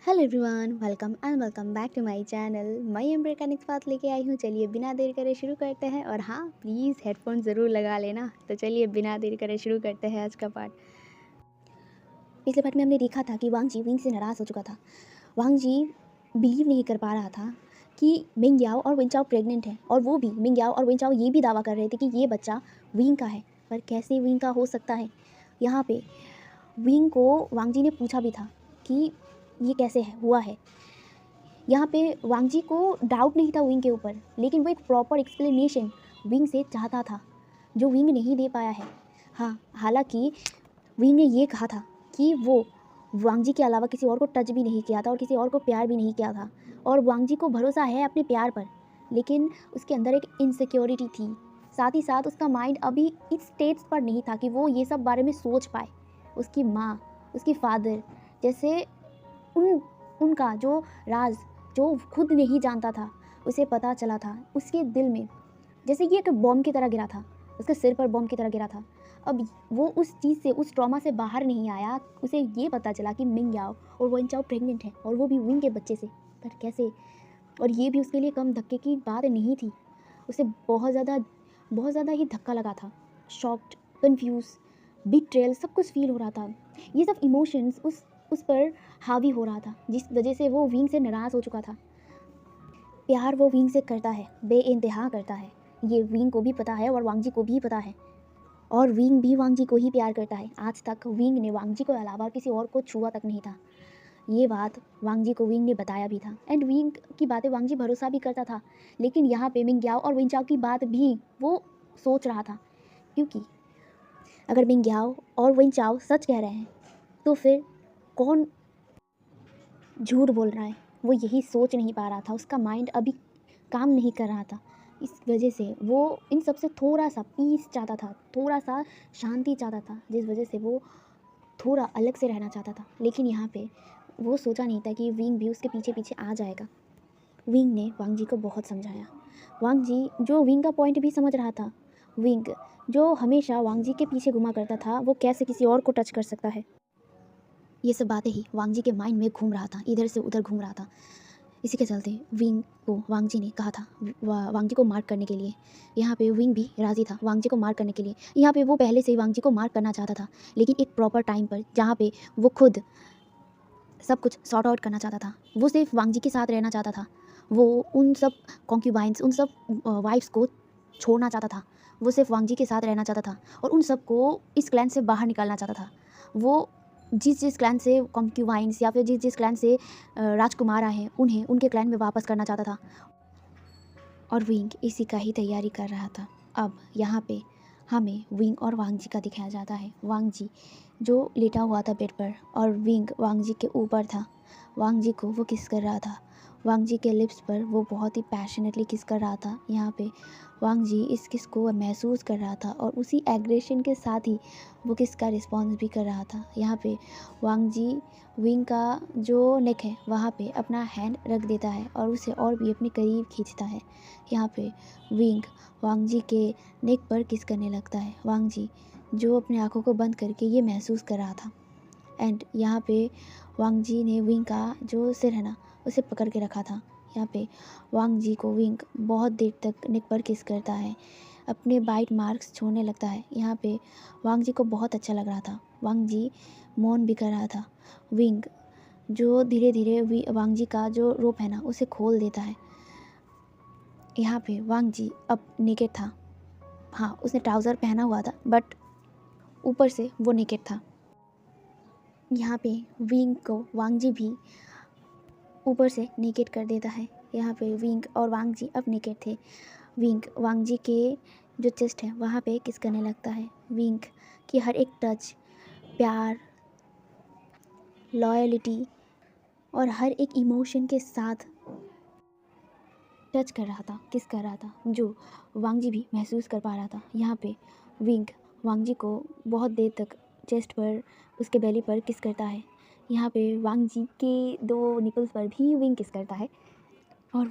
Hello everyone, welcome back to my channel. मैं एम्बर का नेक्स्ट बात लेके आई हूँ। चलिए बिना देर करे शुरू करते हैं। और हाँ, प्लीज़ हेडफोन ज़रूर लगा लेना। तो चलिए बिना देर करे शुरू करते हैं आज का पार्ट। पिछले पार्ट में हमने देखा था कि वांग जी विंग से नाराज़ हो चुका था। वांग जी बिलीव नहीं कर पा रहा था कि मिंग याओ और विंग चाओ प्रेग्नेंट है, और वो भी मिंग याओ और विंग चाओ ये भी दावा कर रहे थे कि ये बच्चा विंग का है। पर कैसे विंग का हो सकता है? यहाँ पे विंग को वांग जी ने पूछा भी था कि ये कैसे हुआ है। यहाँ पे वांग जी को डाउट नहीं था विंग के ऊपर, लेकिन वो एक प्रॉपर एक्सप्लेनेशन विंग से चाहता था, जो विंग नहीं दे पाया है। हाँ, हालांकि विंग ने ये कहा था कि वो वांग जी के अलावा किसी और को टच भी नहीं किया था और किसी और को प्यार भी नहीं किया था, और वांग जी को भरोसा है अपने प्यार पर। लेकिन उसके अंदर एक इनसिक्योरिटी थी। साथ ही साथ उसका माइंड अभी इस स्टेज पर नहीं था कि वो ये सब बारे में सोच पाए। उसकी माँ, उसकी फादर जैसे उन उनका जो राज, जो खुद नहीं जानता था, उसे पता चला था। उसके दिल में जैसे कि एक बॉम्ब की तरह गिरा था, उसके सिर पर बॉम्ब की तरह गिरा था। अब वो उस चीज़ से, उस ट्रॉमा से बाहर नहीं आया। उसे ये पता चला कि मिंग याओ और वन चाओ प्रेग्नेंट है, और वो भी विंग के बच्चे से। पर कैसे? और ये भी उसके लिए कम धक्के की बात नहीं थी। उसे बहुत ज़्यादा ही धक्का लगा था। शॉक्ड, कन्फ्यूज, बिट्रेयल, सब कुछ फील हो रहा था। ये सब इमोशंस उस पर हावी हो रहा था, जिस वजह से वो विंग से नाराज़ हो चुका था। प्यार वो विंग से करता है, बेइंतहा करता है। ये विंग को भी पता है और वांग जी को भी पता है। और विंग भी वांग जी को ही प्यार करता है। आज तक विंग ने वांग जी को अलावा किसी और को छुआ तक नहीं था। ये बात वांग जी को विंग ने बताया भी था, एंड विंग की बातें वांग जी भरोसा भी करता था। लेकिन यहाँ पे मिंग याओ और विंग चाओ की बात भी वो सोच रहा था, क्योंकि अगर मिंग याओ और विंग चाओ सच कह रहे हैं तो फिर कौन झूठ बोल रहा है? वो यही सोच नहीं पा रहा था। उसका माइंड अभी काम नहीं कर रहा था। इस वजह से वो इन सब से थोड़ा सा पीस चाहता था, थोड़ा सा शांति चाहता था, जिस वजह से वो थोड़ा अलग से रहना चाहता था। लेकिन यहाँ पे वो सोचा नहीं था कि विंग भी उसके पीछे पीछे आ जाएगा। विंग ने वांग जी को बहुत समझाया। वांग जी जो विंग का पॉइंट भी समझ रहा था। विंग जो हमेशा वांग जी के पीछे घुमा करता था, वो कैसे किसी और को टच कर सकता है? ये सब बातें ही वांग जी के माइंड में घूम रहा था, इधर से उधर घूम रहा था। इसी के चलते विंग को वांग जी ने कहा था वांग जी को मार्क करने के लिए। यहाँ पे विंग भी राज़ी था वांग जी को मार्क करने के लिए। यहाँ पे वो पहले से ही वांग जी को मार्क करना चाहता था, लेकिन एक प्रॉपर टाइम पर, जहाँ पे वो खुद सब कुछ सॉर्ट आउट करना चाहता था। वो सिर्फ वांग जी के साथ रहना चाहता था। वो उन सब कॉन्क्यूबाइंस, उन सब वाइफ्स को छोड़ना चाहता था। वो सिर्फ वांग जी के साथ रहना चाहता था, और उन सबको इस क्लैन से बाहर निकालना चाहता था। वो जिस जिस क्लैन से कॉन्क्यूबाइंस या फिर जिस जिस क्लैन से राजकुमार आए हैं, उन्हें उनके क्लैन में वापस करना चाहता था। और विंग इसी का ही तैयारी कर रहा था। अब यहाँ पे हमें विंग और वांग जी का दिखाया जाता है। वांग जी जो लेटा हुआ था बेड पर, और विंग वांग जी के ऊपर था। वांग जी को वो किस कर रहा था। वांग जी के लिप्स पर वो बहुत ही पैशनेटली किस कर रहा था। यहाँ पे वांग जी इस किस को महसूस कर रहा था, और उसी एग्रेशन के साथ ही वो किस का रिस्पॉन्स भी कर रहा था। यहाँ पे वांग जी विंग का जो नेक है वहाँ पे अपना हैंड रख देता है, और उसे और भी अपने करीब खींचता है। यहाँ पे विंग वांग जी के नेक पर किस करने लगता है। वांग जी जो अपने आँखों को बंद करके ये महसूस कर रहा था। एंड यहाँ पे वांग जी ने विंग का जो सिर है ना, उसे पकड़ के रखा था। यहाँ पे वांग जी को विंग बहुत देर तक नेक पर किस करता है, अपने बाइट मार्क्स छोड़ने लगता है। यहाँ पे वांग जी को बहुत अच्छा लग रहा था। वांग जी मौन भी कर रहा था। विंग जो धीरे धीरे वांग जी का जो रोप है ना, उसे खोल देता है। यहाँ पे वांग जी अब नेकेड था। हाँ, उसने ट्राउज़र पहना हुआ था, बट ऊपर से वो नेकेड था। यहाँ पे विंग को वांग जी भी ऊपर से नेकेड कर देता है। यहाँ पे विंग और वांग जी अब नेकेड थे। विंग वांग जी के जो चेस्ट है वहाँ पे किस करने लगता है। विंग की हर एक टच प्यार, लॉयलिटी और हर एक इमोशन के साथ टच कर रहा था, किस कर रहा था, जो वांग जी भी महसूस कर पा रहा था। यहाँ पे विंग वांग जी को बहुत देर तक चेस्ट पर, उसके बेली पर किस करता है। यहाँ पे वांग जी के दो निपल्स पर भी विंग किस करता है, और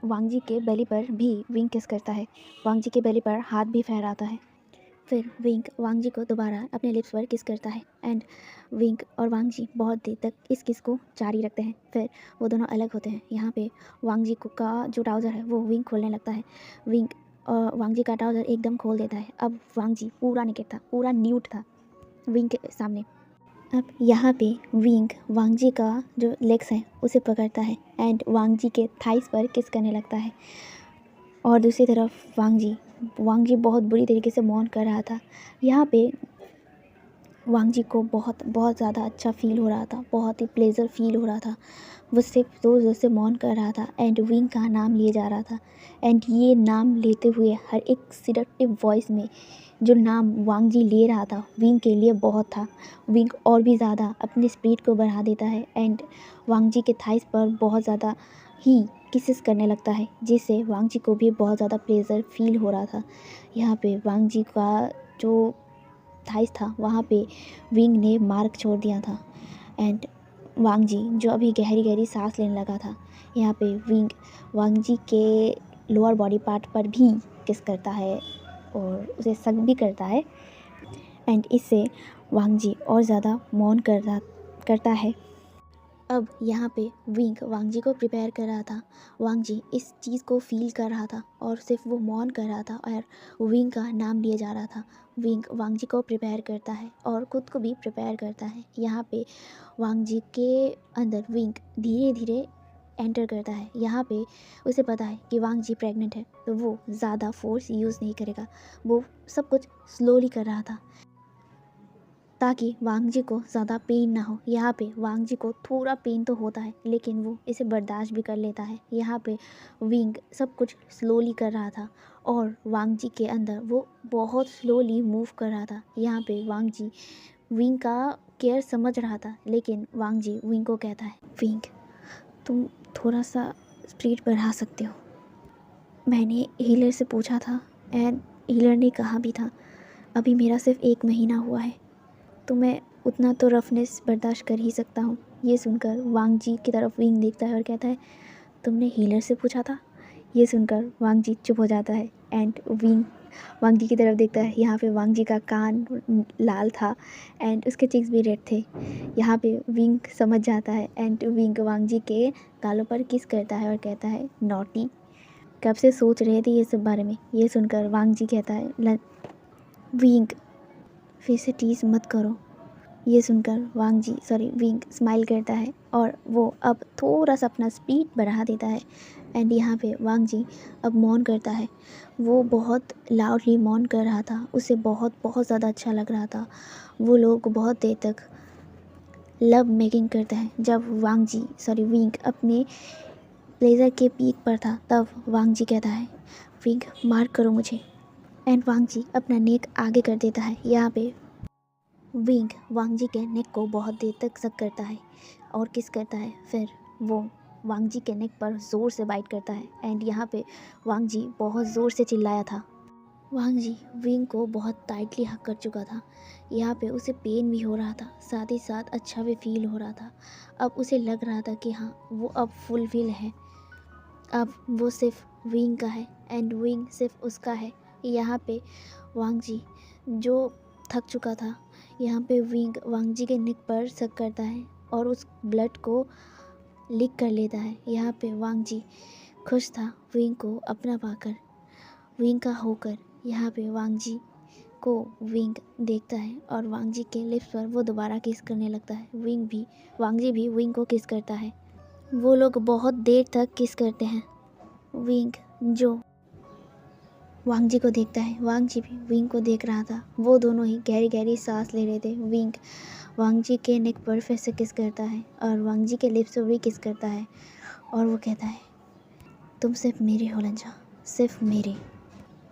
वांग जी के बेली पर भी विंग किस करता है। वांग जी के बेली पर हाथ भी फहराता है। फिर विंग वांग जी को दोबारा अपने लिप्स पर किस करता है एंड विंग और वांग जी बहुत देर तक इस किस को जारी रखते हैं। फिर वो दोनों अलग होते हैं। यहाँ पे वांग जी को का जो ट्राउज़र है वो विंग खोलने लगता है। विंग वांग जी का ट्राउज़र एकदम खोल देता है। अब वांग जी पूरा निकेट था, पूरा न्यूड था विंग के सामने। अब यहाँ पे विंग वांग जी का जो लेग्स है उसे पकड़ता है एंड वांग जी के थाइस पर किस करने लगता है। और दूसरी तरफ वांग जी बहुत बुरी तरीके से मौन कर रहा था। यहाँ पे वांग जी को बहुत बहुत ज़्यादा अच्छा फील हो रहा था, बहुत ही प्लेजर फील हो रहा था। वो सिर्फ ज़ोर ज़ोर से मौन कर रहा था एंड विंग का नाम लिए जा रहा था। एंड ये नाम लेते हुए हर एक सिडक्टिव वॉइस में जो नाम वांग जी ले रहा था विंग के लिए बहुत था। विंग और भी ज़्यादा अपनी स्पीड को बढ़ा देता है एंड वांग जी के थाइस पर बहुत ज़्यादा ही किसेस करने लगता है, जिससे वांग जी को भी बहुत ज़्यादा प्लेजर फील हो रहा था। यहाँ पे वांग जी का जो थाइस था वहाँ पे विंग ने मार्क छोड़ दिया था एंड वांग जी जो अभी गहरी गहरी सांस लेने लगा था, यहाँ पे विंग वांग जी के लोअर बॉडी पार्ट पर भी किस करता है और उसे सक भी करता है एंड इससे वांग जी और ज़्यादा मौन करता है। अब यहाँ पे विंग वांग जी को प्रिपेयर कर रहा था। वांग जी इस चीज़ को फील कर रहा था और सिर्फ वो मौन कर रहा था और विंग का नाम लिया जा रहा था। विंग वांग जी को प्रिपेयर करता है और खुद को भी प्रिपेयर करता है। यहाँ पे वांग जी के अंदर विंग धीरे धीरे एंटर करता है। यहाँ पे उसे पता है कि वांग जी प्रेग्नेंट है, तो वो ज़्यादा फोर्स यूज़ नहीं करेगा। वो सब कुछ स्लोली कर रहा था ताकि वांग जी को ज़्यादा पेन ना हो। यहाँ पे वांग जी को थोड़ा पेन तो होता है लेकिन वो इसे बर्दाश्त भी कर लेता है। यहाँ पे विंग सब कुछ स्लोली कर रहा था और वांग जी के अंदर वो बहुत स्लोली मूव कर रहा था। यहाँ पे वांग जी विंग का केयर समझ रहा था लेकिन वांग जी विंग को कहता है, विंग तुम थोड़ा सा स्पीड बढ़ा सकते हो। मैंने हीलर से पूछा था एंड हीलर ने कहा भी था अभी मेरा सिर्फ 1 महीना हुआ है तो मैं उतना तो रफनेस बर्दाश्त कर ही सकता हूँ। ये सुनकर वांग जी की तरफ विंग देखता है और कहता है तुमने हीलर से पूछा था। ये सुनकर वांग जी चुप हो जाता है एंड विंग वांग जी की तरफ देखता है। यहाँ पे वांग जी का कान लाल था एंड उसके चीक्स भी रेड थे। यहाँ पे विंग समझ जाता है एंड विंग वांग जी के गालों पर किस करता है और कहता है नॉटी, कब से सोच रहे थे ये सब बारे में। ये सुनकर वांग जी कहता है विंग फिर से टीज मत करो। ये सुनकर विंग स्माइल करता है और वो अब थोड़ा सा अपना स्पीड बढ़ा देता है एंड यहाँ पे वांग जी अब मौन करता है। वो बहुत लाउडली मौन कर रहा था, उसे बहुत बहुत ज़्यादा अच्छा लग रहा था। वो लोग बहुत देर तक लव मेकिंग करते हैं। जब विंग अपने प्लेजर के पीक पर था तब वांग जी कहता है विंग मार्क करो मुझे एंड वांग जी अपना नेक आगे कर देता है। यहाँ पे विंग वांग जी के नेक को बहुत देर तक सक करता है और किस करता है। फिर वो वांग जी के नेक पर ज़ोर से बाइट करता है एंड यहाँ पे वांग जी बहुत ज़ोर से चिल्लाया था। वांग जी विंग को बहुत टाइटली हक कर चुका था। यहाँ पे उसे पेन भी हो रहा था, साथ ही साथ अच्छा भी फील हो रहा था। अब उसे लग रहा था कि हाँ वो अब फुलफिल है, अब वो सिर्फ विंग का है एंड विंग सिर्फ उसका है। यहाँ पे वांग जी जो थक चुका था, यहाँ पे विंग वांग जी के नेक पर सक करता है और उस ब्लड को लिक कर लेता है। यहाँ पे वांग जी खुश था विंग को अपना पाकर, विंग का होकर। यहाँ पे वांग जी को विंग देखता है और वांग जी के लिप्स पर वो दोबारा किस करने लगता है। वांग जी भी विंग को किस करता है। वो लोग बहुत देर तक किस करते हैं। विंग जो वांग जी को देखता है, वांग जी भी विंग को देख रहा था। वो दोनों ही गहरी गहरी सांस ले रहे थे। विंग वांग जी के नेक पर फिर से किस करता है और वांग जी के लिप्स पर भी किस करता है और वो कहता है तुम सिर्फ मेरे हो लंजा, सिर्फ मेरे,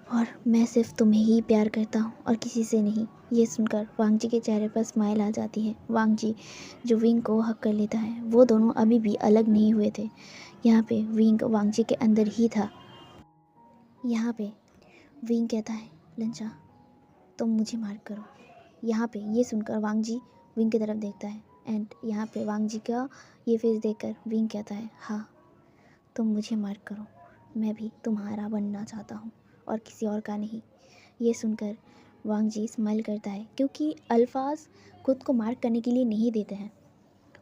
और मैं सिर्फ तुम्हें ही प्यार करता हूँ और किसी से नहीं। ये सुनकर वांग जी के चेहरे पर स्माइल आ जाती है। वांग जी जो विंग को हक कर लेता है। वो दोनों अभी भी अलग नहीं हुए थे। यहाँ पे विंग वांग जी के अंदर ही था। यहाँ पे विंग कहता है लंचा तुम मुझे मार करो। यहाँ पे ये सुनकर वांग जी विंग की तरफ देखता है एंड यहाँ पे वांग जी का ये फेस देखकर विंग कहता है हाँ तुम मुझे मार करो, मैं भी तुम्हारा बनना चाहता हूँ और किसी और का नहीं। ये सुनकर वांग जी स्माइल करता है क्योंकि अल्फाज खुद को मार्क करने के लिए नहीं देते हैं।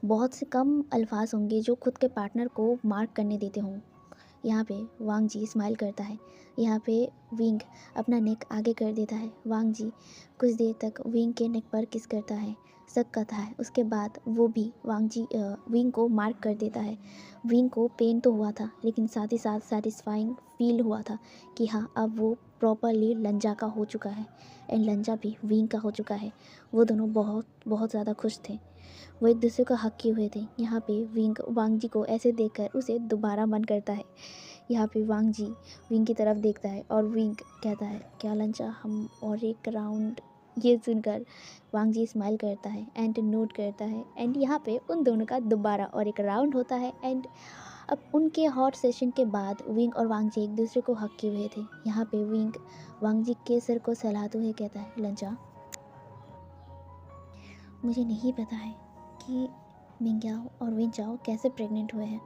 बहुत से कम अल्फाज होंगे जो खुद के पार्टनर को मार्क करने देते हों। यहाँ पे वांग जी स्माइल करता है। यहाँ पे विंग अपना नेक आगे कर देता है। वांग जी कुछ देर तक विंग के नेक पर किस करता है, शक करता है। उसके बाद वो भी विंग को मार्क कर देता है। विंग को पेन तो हुआ था लेकिन साथ ही साथ सेटिस्फाइंग फील हुआ था कि हाँ अब वो प्रॉपरली लंजा का हो चुका है एंड लंजा भी विंग का हो चुका है। वो दोनों बहुत बहुत ज़्यादा खुश थे। वो एक दूसरे को हक किए हुए थे। यहाँ पे वांग जी को ऐसे देखकर उसे दोबारा मन करता है। यहाँ पे वांग जी विंग की तरफ देखता है और विंग कहता है क्या लंचा हम और एक राउंड। ये सुनकर वांग जी स्माइल करता है एंड नोट करता है एंड यहाँ पे उन दोनों का दोबारा और एक राउंड होता है। एंड अब उनके हॉट सेशन के बाद विंग और वांग जी एक दूसरे को हक किए हुए थे। यहाँ पे विंग वांग जी के सिर को सहलाते हुए कहता है लंचा, मुझे नहीं पता है कि मिंग्याओ और विंचाओ कैसे प्रेग्नेंट हुए हैं।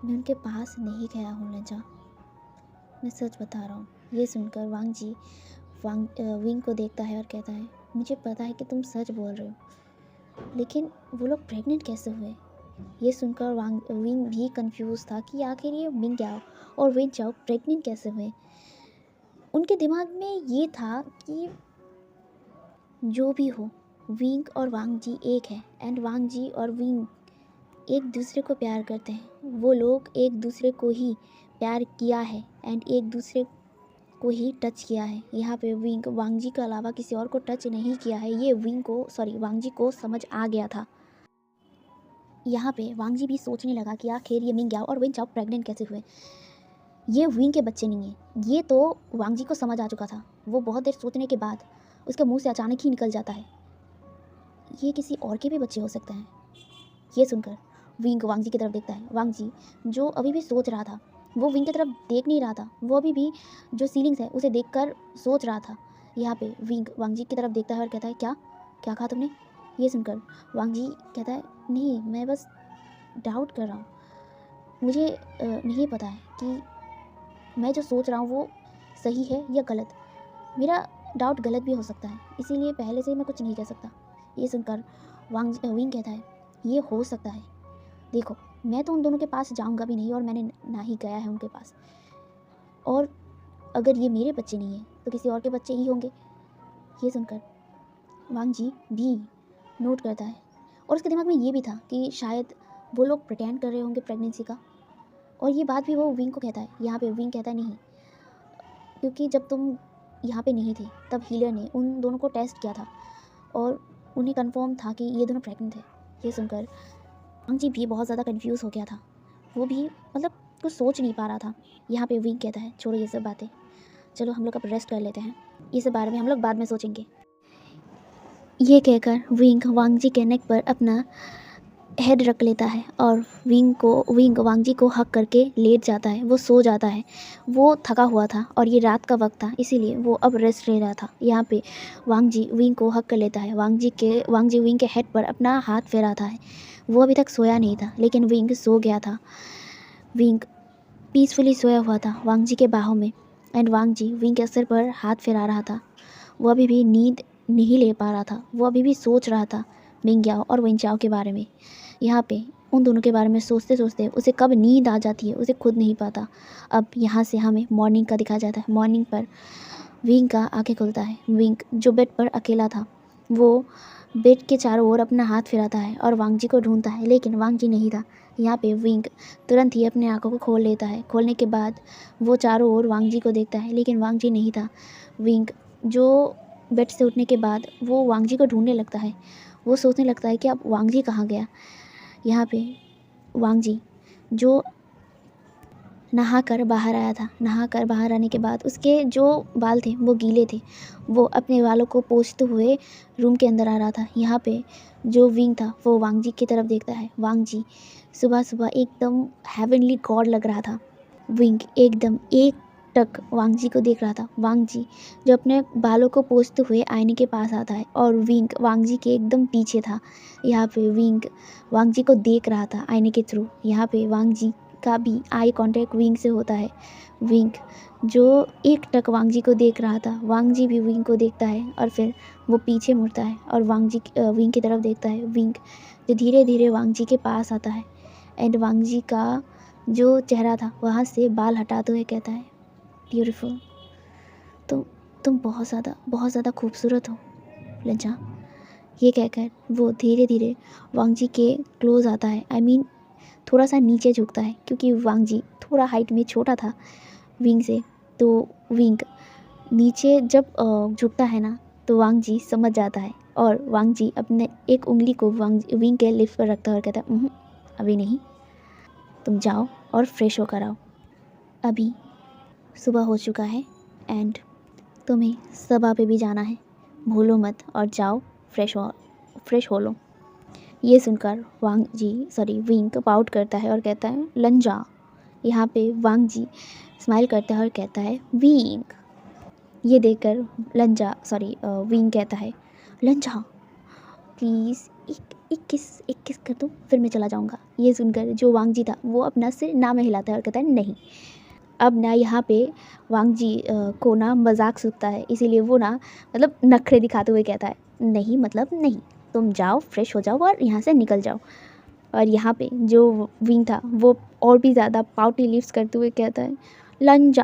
मैं उनके पास नहीं गया हूँ लंचा, मैं सच बता रहा हूँ। ये सुनकर वांग जी विंग को देखता है और कहता है मुझे पता है कि तुम सच बोल रहे हो, लेकिन वो लोग प्रेग्नेंट कैसे हुए। ये सुनकर विंग भी कंफ्यूज था कि आखिर ये मिंग्याओ और विंचाओ प्रेग्नेंट कैसे हुए। उनके दिमाग में ये था कि जो भी हो विंग और वांग जी एक है एंड वांग जी और विंग एक दूसरे को प्यार करते हैं। वो लोग एक दूसरे को ही प्यार किया है एंड एक दूसरे को ही टच किया है। यहाँ पे विंग वांग जी के अलावा किसी और को टच नहीं किया है। ये वांग जी को समझ आ गया था। यहाँ पे वांग जी भी सोचने लगा कि आखिर ये मिंग्याओ और विंचाओ प्रेग्नेंट कैसे हुए। ये विंग के बच्चे नहीं हैं। ये तो वांग जी को समझ आ चुका था। वो बहुत देर सोचने के बाद उसके मुंह से अचानक ही निकल जाता है, ये किसी और के भी बच्चे हो सकते हैं। ये सुनकर विंग वांग जी की तरफ देखता है। वांग जी जो अभी भी सोच रहा था, वो विंग की तरफ देख नहीं रहा था। वो अभी भी जो सीलिंग्स है उसे देखकर सोच रहा था। यहाँ पे विंग वांग जी की तरफ देखता है और कहता है क्या क्या कहा तुमने। ये सुनकर वांग जी कहता है नहीं, मैं बस डाउट कर रहा हूँ। मुझे नहीं पता है कि मैं जो सोच रहा हूँ वो सही है या गलत। मेरा डाउट गलत भी हो सकता है, इसीलिए पहले से ही मैं कुछ नहीं कह सकता। ये सुनकर विंग कहता है ये हो सकता है, देखो मैं तो उन दोनों के पास जाऊंगा भी नहीं और मैंने ना ही गया है उनके पास, और अगर ये मेरे बच्चे नहीं हैं तो किसी और के बच्चे ही होंगे। ये सुनकर वांग जी भी नोट करता है और उसके दिमाग में ये भी था कि शायद वो लोग प्रिटेंड कर रहे होंगे प्रेगनेंसी का, और ये बात भी वो विंग को कहता है। यहाँ पे विंग कहता है नहीं, क्योंकि जब तुम यहाँ पे नहीं थे तब हीलर ने उन दोनों को टेस्ट किया था और उन्हें कंफर्म था कि ये दोनों प्रेग्नेंट थे। ये सुनकर वांग जी भी बहुत ज़्यादा कंफ्यूज हो गया था। वो भी मतलब कुछ सोच नहीं पा रहा था। यहाँ पे विंग कहता है छोड़ो ये सब बातें, चलो हम लोग अब रेस्ट कर लेते हैं, ये सब बारे में हम लोग बाद में सोचेंगे। ये कहकर विंग वांग जी के नेक पर अपना हेड रख लेता है और विंग वांग जी को हक करके लेट जाता है। वो सो जाता है। वो थका हुआ था और ये रात का वक्त था, इसीलिए वो अब रेस्ट ले रहा था। यहाँ पे वांग जी विंग को हक कर लेता है। वांग जी विंग के हेड पर अपना हाथ फेराता है। वो अभी तक सोया नहीं था लेकिन विंग सो गया था। विंग पीसफुली सोया हुआ था वांग जी के बाहों में एंड वांग जी विंग के सिर पर हाथ फेरा रहा था। वो अभी भी नींद नहीं ले पा रहा था। वो अभी भी सोच रहा था मिंग्याओ और विंचाओ के बारे में। यहाँ पे उन दोनों के बारे में सोचते सोचते उसे कब नींद आ जाती है उसे खुद नहीं पता। अब यहाँ से हमें मॉर्निंग का दिखाया जाता है। मॉर्निंग पर विंग का आंखें खुलता है। विंग जो बेड पर अकेला था वो बेड के चारों ओर अपना हाथ फिराता है और वांग जी को ढूंढता है, लेकिन वांग जी नहीं था। यहाँ पे विंग तुरंत ही अपने आंखों को खोल लेता है। खोलने के बाद वो चारों ओर वांग जी को देखता है, लेकिन वांग जी नहीं था। विंग जो बेड से उठने के बाद वो वांग जी को ढूंढने लगता है। वो सोचने लगता है कि अब वांग जी कहाँ गया। यहाँ पे वांग जी जो नहा कर बाहर आया था, नहा कर बाहर आने के बाद उसके जो बाल थे वो गीले थे। वो अपने बालों को पोंछते हुए रूम के अंदर आ रहा था। यहाँ पे जो विंग था वो वांग जी की तरफ देखता है। वांग जी सुबह सुबह एकदम हेवनली गॉड लग रहा था। विंग एकदम एक टक वांग जी को देख रहा था। वांग जी जो अपने बालों को पोंछते हुए आईने के पास आता है और विंग वांग जी के एकदम पीछे था। यहाँ पे विंग वांग जी को देख रहा था आईने के थ्रू। यहाँ पे वांग जी का भी आई कांटेक्ट विंग से होता है। विंग जो एक टक वांग जी को देख रहा था, वांग जी भी विंग को देखता है और फिर वो पीछे मुड़ता है और विंग की तरफ देखता है। विंग जो धीरे धीरे वांग जी के पास आता है एंड वांग जी का जो चेहरा था वहाँ से बाल हटाते हुए कहता है, ब्यूटीफुल, तुम बहुत ज़्यादा खूबसूरत हो लंचा। ये कहकर वो धीरे धीरे वांग जी के क्लोज आता है। आई मीन थोड़ा सा नीचे झुकता है क्योंकि वांग जी थोड़ा हाइट में छोटा था विंग से। तो विंग नीचे जब झुकता है ना तो वांग जी समझ जाता है और वांग जी अपने एक उंगली को विंग के लिप्स पर रखता है और कहता है, अभी नहीं, तुम जाओ और फ्रेश होकर आओ। अभी सुबह हो चुका है एंड तुम्हें सभा पे भी जाना है, भूलो मत और जाओ फ्रेश हो लो। ये सुनकर विंग पाउट करता है और कहता है, लंजा। यहाँ पे वांग जी स्माइल करता है और कहता है, विंग। ये देखकर विंग कहता है, लंजा प्लीज़ एक किस कर दो, फिर मैं चला जाऊँगा। ये सुनकर जो वांग जी था वो अपना सिर ना में हिलाता है और कहता है, नहीं। अब ना यहाँ पे वांग जी को ना मजाक सूझता है, इसीलिए वो ना मतलब नखरे दिखाते हुए कहता है, नहीं मतलब नहीं, तुम जाओ फ्रेश हो जाओ और यहाँ से निकल जाओ। और यहाँ पे जो विंग था वो और भी ज़्यादा पाउटी लिप्स करते हुए कहता है, लंजा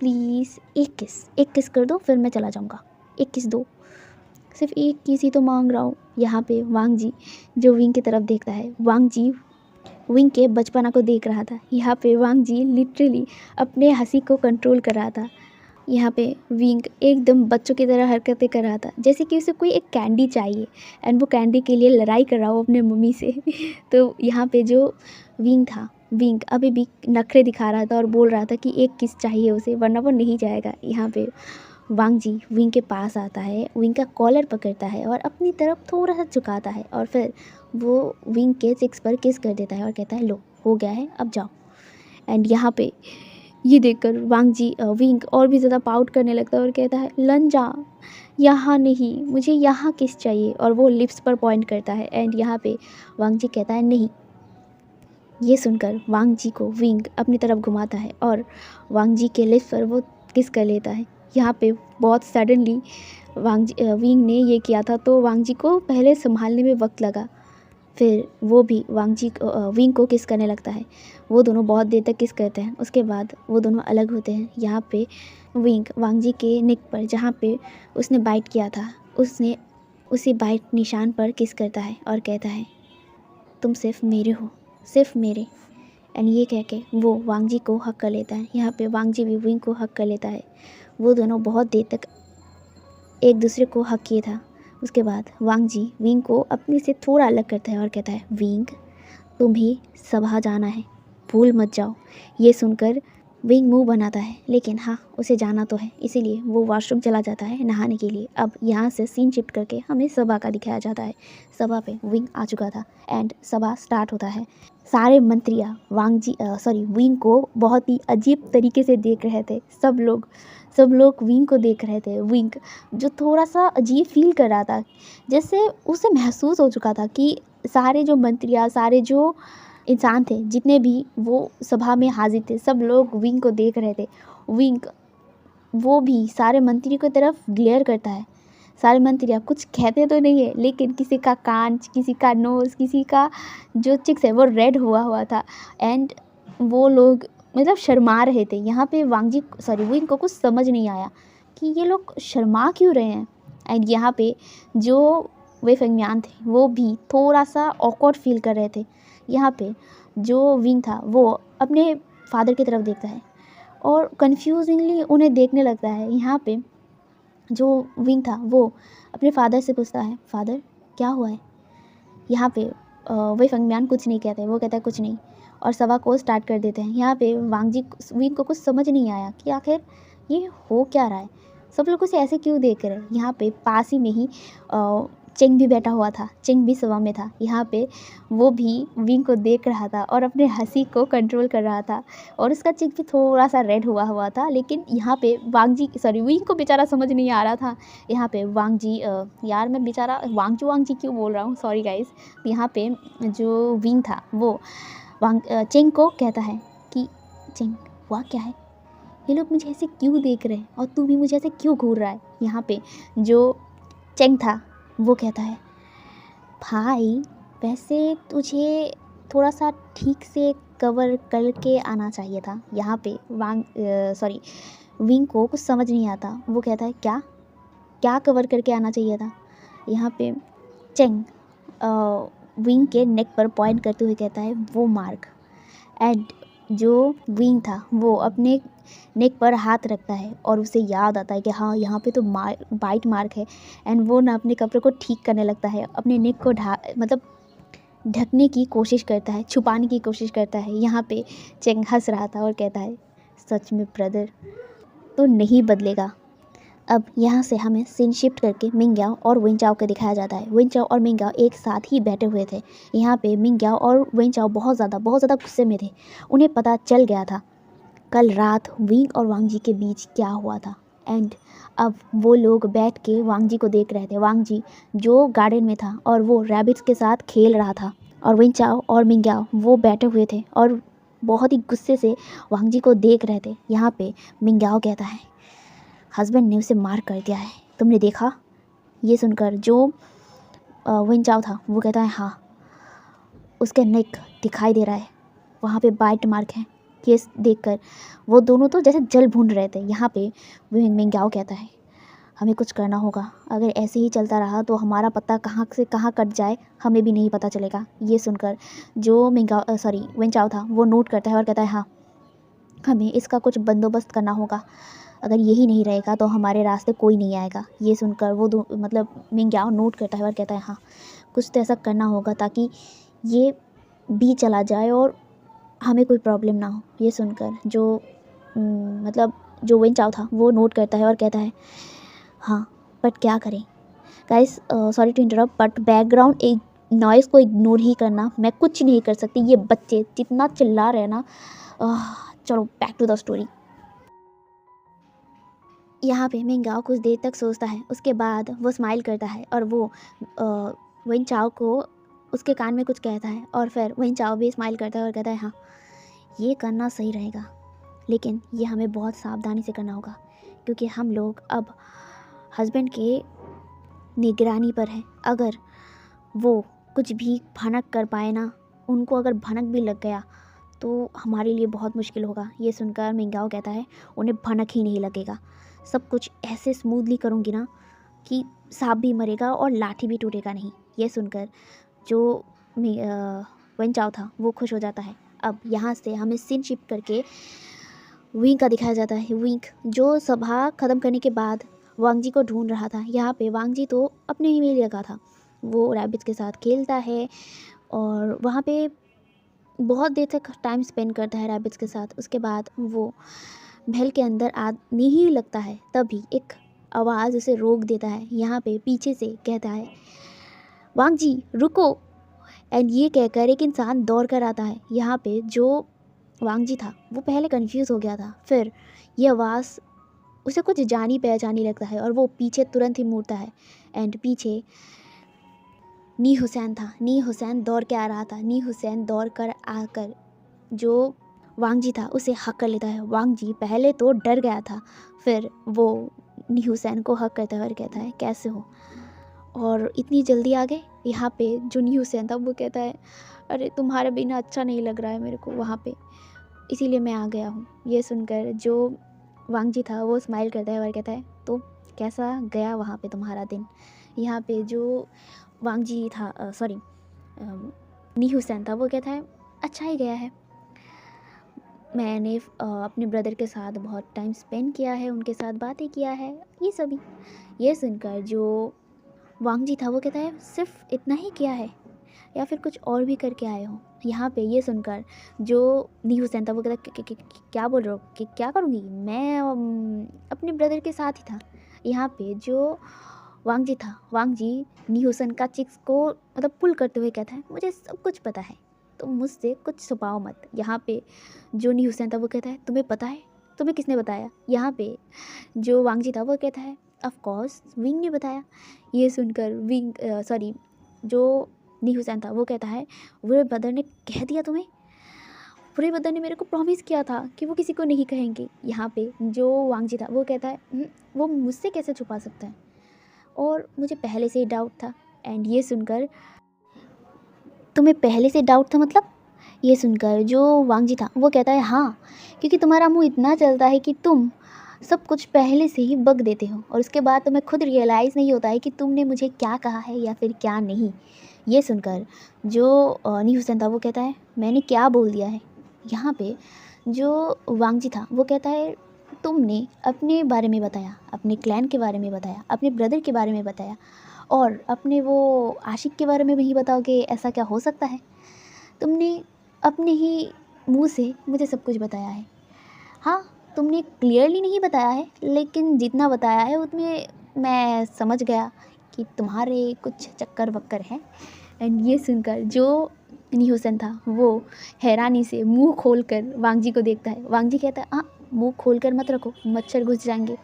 प्लीज़ एक किस कर दो, फिर मैं चला जाऊँगा। एक किस दो, सिर्फ एक किस ही तो मांग रहा हूँ। यहाँ पे वांग जी जो विंग की तरफ देखता है, वांग जी विंग के बचपना को देख रहा था। यहाँ पे वांग जी लिटरली अपने हंसी को कंट्रोल कर रहा था। यहाँ पे विंग एकदम बच्चों की तरह हरकतें कर रहा था, जैसे कि उसे कोई एक कैंडी चाहिए एंड वो कैंडी के लिए लड़ाई कर रहा हो अपने मम्मी से। तो यहाँ पे जो विंग अभी भी नखरे दिखा रहा था और बोल रहा था कि एक किस चाहिए उसे, वरना वो नहीं जाएगा। यहाँ पे वांग जी विंग के पास आता है, विंग का कॉलर पकड़ता है और अपनी तरफ थोड़ा सा झुकाता है और फिर वो विंग के चिक्स पर किस कर देता है और कहता है, लो हो गया है, अब जाओ। एंड यहाँ पे ये देखकर विंग और भी ज़्यादा पाउट करने लगता है और कहता है, लंजा यहाँ नहीं, मुझे यहाँ किस चाहिए। और वो लिप्स पर पॉइंट करता है एंड यहाँ पे वांग जी कहता है, नहीं। ये सुनकर वांग जी को विंग अपनी तरफ घुमाता है और वांग जी के लिप्स पर वो किस कर लेता है। यहाँ पे बहुत सडनली विंग ने ये किया था तो वांग जी को पहले संभालने में वक्त लगा। फिर वो भी विंग को किस करने लगता है। वो दोनों बहुत देर तक किस करते हैं, उसके बाद वो दोनों अलग होते हैं। यहाँ पे विंग वांग जी के नेक पर जहाँ पे उसने बाइट किया था उसने उसी बाइट निशान पर किस करता है और कहता है, तुम सिर्फ मेरे हो, सिर्फ मेरे। एंड ये कह के वो वांग जी को हक कर लेता है। यहाँ पे वांग जी भी विंग को हक कर लेता है। वो दोनों बहुत देर तक एक दूसरे को हक किए था। उसके बाद वांग जी विंग को अपने से थोड़ा अलग करता है और कहता है, विंग तुम्हें सभा जाना है, भूल मत जाओ। ये सुनकर विंग मुंह बनाता है, लेकिन हाँ उसे जाना तो है, इसीलिए वो वॉशरूम चला जाता है नहाने के लिए। अब यहाँ से सीन शिफ्ट करके हमें सभा का दिखाया जाता है। सभा पे विंग आ चुका था एंड सभा स्टार्ट होता है। सारे मंत्रियाँ विंग को बहुत ही अजीब तरीके से देख रहे थे। सब लोग विंग को देख रहे थे। विंग जो थोड़ा सा अजीब फील कर रहा था, जैसे उसे महसूस हो चुका था कि सारे जो मंत्रियाँ, सारे जो इंसान थे, जितने भी वो सभा में हाजिर थे, सब लोग विंग को देख रहे थे। विंग वो भी सारे मंत्री की तरफ ग्लेयर करता है। सारे मंत्रियाँ कुछ कहते तो नहीं है, लेकिन किसी का कान, किसी का नोज़, किसी का जो चिक्स है वो रेड हुआ था एंड वो लोग मतलब शर्मा रहे थे। यहाँ पे विंग को कुछ समझ नहीं आया कि ये लोग शर्मा क्यों रहे हैं। एंड यहाँ पे जो वे फेंगमियान थे वो भी थोड़ा सा ऑकवर्ड फील कर रहे थे। यहाँ पे जो विंग था वो अपने फादर की तरफ देखता है और कन्फ्यूजिंगली उन्हें देखने लगता है। यहाँ पे जो विंग था वो अपने फादर से पूछता है, फादर क्या हुआ है। यहाँ पे वे फेंगमियान कुछ नहीं कहते, वो कहता है कुछ नहीं और सभा को स्टार्ट कर देते हैं। यहाँ पे विंग को कुछ समझ नहीं आया कि आखिर ये हो क्या रहा है, सब लोग उसे ऐसे क्यों देख रहे हैं। यहाँ पे पास ही में ही चेंग भी बैठा हुआ था, चेंग भी सभा में था। यहाँ पे वो भी विंग को देख रहा था और अपने हंसी को कंट्रोल कर रहा था और उसका चेक भी थोड़ा सा रेड हुआ था। लेकिन यहाँ पे विंग को बेचारा समझ नहीं आ रहा था। यहाँ पे यार मैं बेचारा वांग जी क्यों बोल रहा हूँ, सॉरी गाइस। यहाँ पे जो विंग था वो चेंग को कहता है कि चेंग हुआ क्या है, ये लोग मुझे ऐसे क्यों देख रहे हैं और तू भी मुझे ऐसे क्यों घूर रहा है। यहाँ पे जो चेंग था वो कहता है भाई वैसे तुझे थोड़ा सा ठीक से कवर करके आना चाहिए था। यहाँ पे विंग को कुछ समझ नहीं आता, वो कहता है क्या क्या कवर करके आना चाहिए था। यहाँ पे चेंग विंग के नेक पर पॉइंट करते हुए कहता है वो मार्क। एंड जो विंग था वो अपने नेक पर हाथ रखता है और उसे याद आता है कि हाँ यहाँ पे तो बाइट मार्क है। एंड वो ना अपने कपड़े को ठीक करने लगता है, अपने नेक को मतलब ढकने की कोशिश करता है, छुपाने की कोशिश करता है। यहाँ पे चेंग हंस रहा था और कहता है सच में ब्रदर तो नहीं बदलेगा। अब यहाँ से हमें सीन शिफ्ट करके मिंग्याओ और वेंचाओ को दिखाया जाता है। वेंचाओ और मिंग्याओ एक साथ ही बैठे हुए थे। यहाँ पे मिंग्याओ और वेंचाओ बहुत ज़्यादा गुस्से में थे। उन्हें पता चल गया था कल रात विंग और वांग जी के बीच क्या हुआ था। एंड अब वो लोग बैठ के वांग जी को देख रहे थे। वांग जी जो गार्डन में था और वो रैबिट्स के साथ खेल रहा था, और वेंचाओ और मिंग्याओ वो बैठे हुए थे और बहुत ही गुस्से से वांग जी को देख रहे थे। यहाँ पे मिंग्याओ कहता है हस्बैंड ने उसे मार कर दिया है, तुमने देखा। ये सुनकर जो वेंचाओ था वो कहता है हाँ, उसके नेक दिखाई दे रहा है, वहाँ पे बाइट मार्क है। ये देखकर वो दोनों तो जैसे जल भून रहे थे। यहाँ पे मिंग्याओ कहता है हमें कुछ करना होगा, अगर ऐसे ही चलता रहा तो हमारा पत्ता कहाँ से कहाँ कट जाए हमें भी नहीं पता चलेगा। ये सुनकर जो वेंचाओ था वो नोट करता है और कहता है हाँ, हमें इसका कुछ बंदोबस्त करना होगा, अगर यही नहीं रहेगा तो हमारे रास्ते कोई नहीं आएगा। ये सुनकर वो मिंग्याओ नोट करता है और कहता है हाँ, कुछ तो ऐसा करना होगा ताकि ये भी चला जाए और हमें कोई प्रॉब्लम ना हो। ये सुनकर जो वेंचाओ था वो नोट करता है और कहता है हाँ, बट क्या करें guys, sorry to interrupt, but background एक नॉइज़ को इग्नोर ही करना, मैं कुछ नहीं कर सकती। ये बच्चे जितना चिल्ला रहे हैं ना, चलो बैक टू द स्टोरी। यहाँ पे मिंग्याओ कुछ देर तक सोचता है, उसके बाद वो स्माइल करता है और वो वेंचाओ को उसके कान में कुछ कहता है और फिर वेंचाओ भी स्माइल करता है और कहता है हाँ, ये करना सही रहेगा, लेकिन ये हमें बहुत सावधानी से करना होगा क्योंकि हम लोग अब हस्बैंड के निगरानी पर है। अगर वो कुछ भी भनक कर पाए ना, उनको अगर भनक भी लग गया तो हमारे लिए बहुत मुश्किल होगा। ये सुनकर मिंग्याओ कहता है उन्हें भनक ही नहीं लगेगा, सब कुछ ऐसे स्मूथली करूँगी ना कि सांप भी मरेगा और लाठी भी टूटेगा नहीं। ये सुनकर जो वेंचाओ था वो खुश हो जाता है। अब यहाँ से हमें सीन शिफ्ट करके विंग का दिखाया जाता है। विंग जो सभा ख़त्म करने के बाद वांग जी को ढूंढ रहा था। यहाँ पे वांग जी तो अपने ही में लगा था, वो रैबिट्स के साथ खेलता है और वहाँ पे बहुत देर तक टाइम स्पेंड करता है रैबिट्स के साथ। उसके बाद वो महल के अंदर आने ही लगता है, तभी एक आवाज़ उसे रोक देता है। यहाँ पे पीछे से कहता है वांग जी रुको। एंड ये कहकर एक इंसान दौड़ कर आता है। यहाँ पे जो वांग जी था वो पहले कंफ्यूज हो गया था, फिर ये आवाज़ उसे कुछ जानी पहचानी लगता है और वो पीछे तुरंत ही मुड़ता है। एंड पीछे नी हुसैन था। नी हुसैन दौड़ के आ रहा था। नी हुसैन दौड़ कर आकर जो वांग जी था उसे हक कर लेता है। वांग जी पहले तो डर गया था, फिर वो नी हुसैन को हक करता है और कहता है कैसे हो और इतनी जल्दी आ गए। यहाँ पे जो नी हुसैन था वो कहता है अरे तुम्हारे बिना अच्छा नहीं लग रहा है मेरे को वहाँ पे, इसीलिए मैं आ गया हूँ। ये सुनकर जो वांग जी था वो स्माइल करता है और कहता है तो कैसा गया वहाँ पे तुम्हारा दिन। यहाँ पे जो वांग जी था नी हुसैन था वो कहता है अच्छा ही गया है, मैंने अपने ब्रदर के साथ बहुत टाइम स्पेंड किया है, उनके साथ बातें किया है, ये सभी। ये सुनकर जो वांग जी था वो कहता है सिर्फ इतना ही किया है या फिर कुछ और भी करके आए हो। यहाँ पे ये सुनकर जो नी हुसैन था वो कहता है क्या बोल रहे हो कि क्या करूँगी मैं, अपने ब्रदर के साथ ही था। यहाँ पे जो वांग जी था, वांग जी नी हुसैन का चिक्स को मतलब पुल करते हुए कहता है मुझे सब कुछ पता है, तो मुझसे कुछ छुपाओ मत। यहाँ पे जो नी हुसैन था वो कहता है तुम्हें पता है, तुम्हें किसने बताया। यहाँ पे जो वांग जी था वो कहता है ऑफ कोर्स विंग ने बताया। ये सुनकर जो नी हुसैन था वो कहता है वो ब्रदर ने कह दिया तुम्हें। बुरे बदन ने मेरे को प्रॉमिस किया था कि वो किसी को नहीं कहेंगे। यहाँ पे जो वांगजी था वो कहता है वो मुझसे कैसे छुपा सकता है, और मुझे पहले से ही डाउट था। एंड ये सुनकर, तुम्हें पहले से डाउट था मतलब? ये सुनकर जो वांगजी था वो कहता है हाँ, क्योंकि तुम्हारा मुंह इतना चलता है कि तुम सब कुछ पहले से ही बक देते हो, और उसके बाद तुम्हें खुद रियलाइज़ नहीं होता है कि तुमने मुझे क्या कहा है या फिर क्या नहीं। ये सुनकर जो नी हुसैन था वो कहता है मैंने क्या बोल दिया है। यहाँ पे जो वांगजी था वो कहता है तुमने अपने बारे में बताया, अपने क्लैन के बारे में बताया, अपने ब्रदर के बारे में बताया, और अपने वो आशिक के बारे में भी बताओगे? ऐसा क्या हो सकता है? तुमने अपने ही मुंह से मुझे सब कुछ बताया है। हाँ, तुमने क्लियरली नहीं बताया है, लेकिन जितना बताया है उसमें मैं समझ गया कि तुम्हारे कुछ चक्कर वक्कर हैं। एंड ये सुनकर जो नी हुसैन था वो हैरानी से मुंह खोलकर वांगजी को देखता है। वांगजी कहता है हाँ, मुंह खोलकर मत रखो, मच्छर घुस जाएंगे।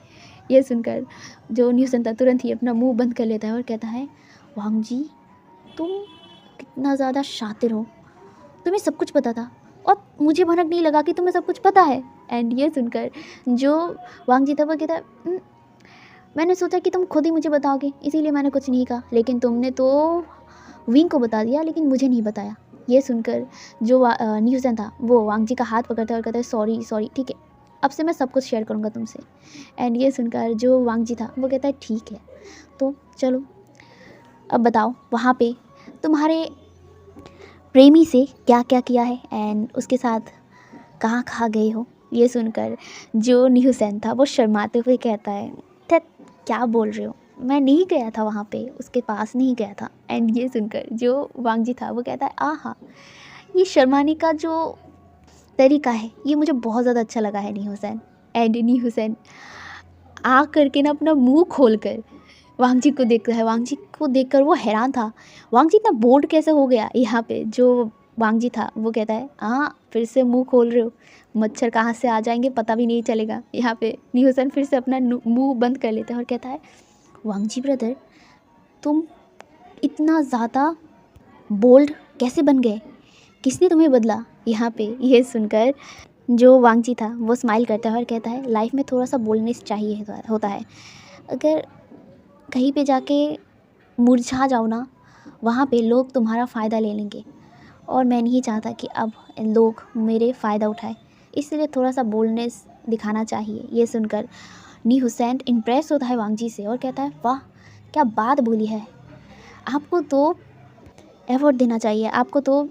ये सुनकर जो नी हुसैन था तुरंत ही अपना मुंह बंद कर लेता है और कहता है वांगजी, तुम कितना ज़्यादा शातिर हो, तुम्हें सब कुछ पता था और मुझे भनक नहीं लगा कि तुम्हें सब कुछ पता है। एंड ये सुनकर जो वांगजी था वो कहता है मैंने सोचा कि तुम खुद ही मुझे बताओगे, इसीलिए मैंने कुछ नहीं कहा, लेकिन तुमने तो विंग को बता दिया लेकिन मुझे नहीं बताया। ये सुनकर जो नी हुसैन था वो वांगजी का हाथ पकड़ता है और कहता है सॉरी सॉरी, ठीक है, अब से मैं सब कुछ शेयर करूँगा तुमसे। एंड ये सुनकर जो वांगजी था वो कहता है ठीक है, तो चलो अब बताओ वहाँ पे तुम्हारे प्रेमी से क्या क्या किया है एंड उसके साथ कहाँ कहाँ गए हो। ये सुनकर जो नी हुसैन था वो शर्माते हुए कहता है थे, क्या बोल रहे हो, मैं नहीं गया था वहाँ पे, उसके पास नहीं गया था। एंड ये सुनकर जो वांगजी था वो कहता है आहा, ये शर्माने का जो तरीका है ये मुझे बहुत ज़्यादा अच्छा लगा है नी हुसैन। एंड नी हुसैन आ करके ना अपना मुंह खोल कर वांगजी को देखता है। वांगजी को देखकर वो हैरान था, वांगजी इतना बोल्ड कैसे हो गया। यहाँ पे जो वांगजी था वो कहता है हाँ, फिर से मुंह खोल रहे हो, मच्छर कहाँ से आ जाएंगे पता भी नहीं चलेगा। यहाँ पे नी हुसैन फिर से अपना मुंह बंद कर लेता है और कहता है वांगजी ब्रदर, तुम इतना ज़्यादा बोल्ड कैसे बन गए, किसने तुम्हें बदला। यहाँ पे ये सुनकर जो वांगजी था वो स्माइल करता है और कहता है लाइफ में थोड़ा सा बोल्डनेस चाहिए होता है। अगर कहीं पे जाके मुरझा जाओ ना, वहाँ पे लोग तुम्हारा फ़ायदा ले लेंगे, और मैं नहीं चाहता कि अब लोग मेरे फ़ायदा उठाए, इसलिए थोड़ा सा बोल्डनेस दिखाना चाहिए। ये सुनकर नी हुसैन इम्प्रेस होता है वांगजी से और कहता है वाह, क्या बात बोली है, आपको तो एफर्ट देना चाहिए, आपको तो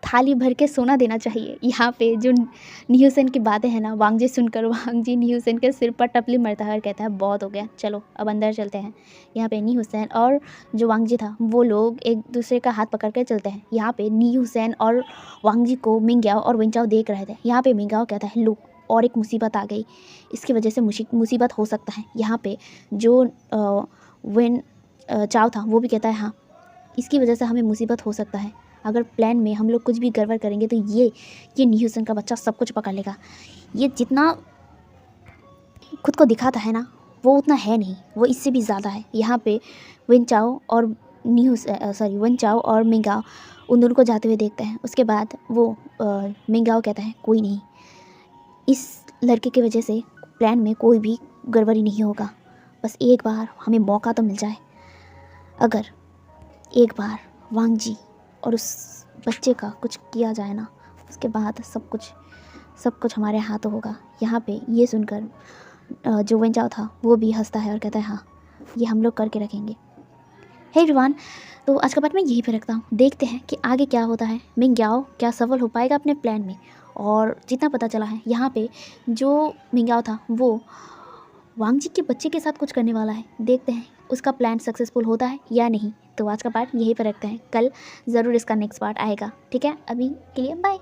थाली भर के सोना देना चाहिए। यहाँ पे जो नी हुसैन की बातें हैं ना, वांगजी सुनकर वांगजी नी हुसैन के सिर पर टपली मारता है और कहता है बहुत हो गया, चलो अब अंदर चलते हैं। यहाँ पे नी हुसैन और जो वांगजी था वो लोग एक दूसरे का हाथ पकड़ कर चलते हैं। यहाँ पे नी हुसैन और वांगजी को मिंग्याओ और विंचाओ देख रहे थे। यहाँ पे मिंग्याओ कहता है लो, और एक मुसीबत आ गई, इसकी वजह से मुसीबत हो सकता है। यहाँ पे जो विन चाव था वो भी कहता है हाँ, इसकी वजह से हमें मुसीबत हो सकता है, अगर प्लान में हम लोग कुछ भी गड़बड़ करेंगे तो ये नी हुसैन का बच्चा सब कुछ पकड़ लेगा। ये जितना खुद को दिखाता है ना वो उतना है नहीं, वो इससे भी ज़्यादा है। यहाँ पे विंचाओ और विंचाओ और मिंगाओ उन दोनों को जाते हुए देखते हैं। उसके बाद वो मिंगाओ कहता है कोई नहीं, इस लड़के की वजह से प्लान में कोई भी गड़बड़ी नहीं होगा, बस एक बार हमें मौका तो मिल जाए, अगर एक बार वांगजी और उस बच्चे का कुछ किया जाए ना, उसके बाद सब कुछ हमारे हाथों होगा। यहाँ पे ये सुनकर जो वेंचाओ था वो भी हंसता है और कहता है हाँ, ये हम लोग करके रखेंगे। हे एवरीवन, तो आज का पार्ट मैं यहीं पे रखता हूँ, देखते हैं कि आगे क्या होता है। मिंग्याओ क्या सफल हो पाएगा अपने प्लान में, और जितना पता चला है यहाँ पे जो मिंग्याओ था वो वांगजी के बच्चे के साथ कुछ करने वाला है। देखते हैं उसका प्लान सक्सेसफुल होता है या नहीं। तो आज का पार्ट यहीं पर रखते हैं, कल ज़रूर इसका नेक्स्ट पार्ट आएगा। ठीक है, अभी के लिए बाय।